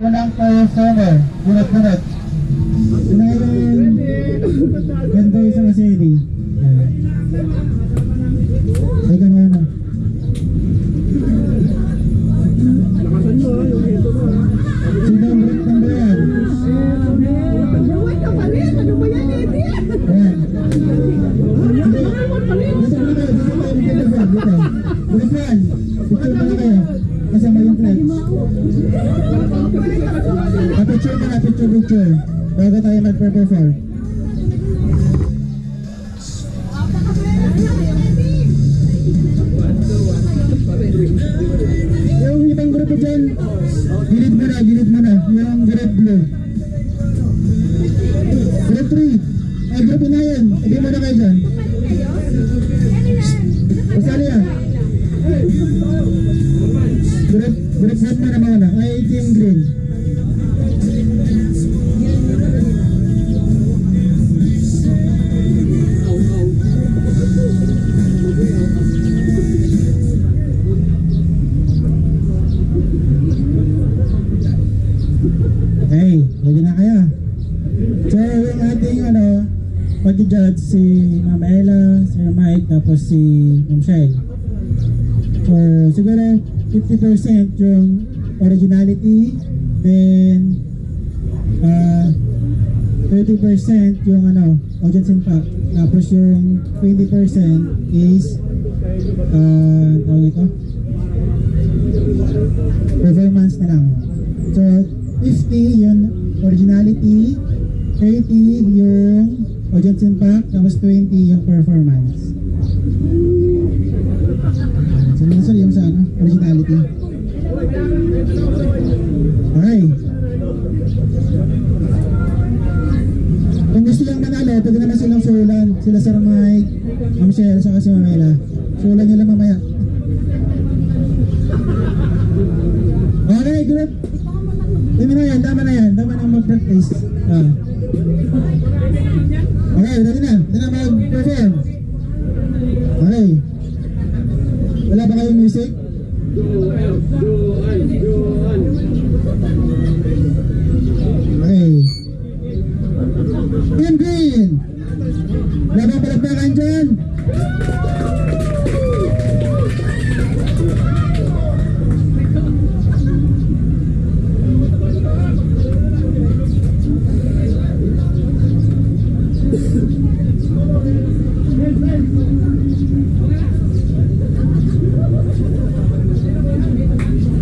Unang performer, bunot-bunot. Unahin ganda isang masili. Teka muna. Lakasan mo yung heto mo. Sinong break number yan? Buwan ka pa rin! Ano ba yan, Eddie? Ayan. Dito muna kayo, dito tayo mag-interview. Dito. Bulis yan. Picture muna kayo. Kasama yung flex. Picture muna, picture. Bago tayo mag-perform. Yung ibang grupo dyan, gilid muna. Yung group blue. Group 3. Ay, group na yan. Hindi muna kayo dyan. Pasali yan. Group 1 muna. Ay, team green. Okay, ready na kaya? So, yung ating pag-judge si Ma'am Ella, Sir Mike, tapos si Ma'am Shell. So, siguro 50% yung originality, then 30% yung audience impact, tapos yung 20% is tawag ito, performance na lang. So, 50 yung originality, 30 yung audience impact, tapos 20 yung performance. So, yung sa originality. Okay. Kung gusto lang manalo, pwede naman silang sulan. Sila Sir Mike, Ma'am Shell, saka si Ma'am Ella. Sulan nyo lang mamaya. Okay, group. Tama na yan. Tama na mag-practice. Okay, ready na mag-perform. Okay. Wala ba kayong music?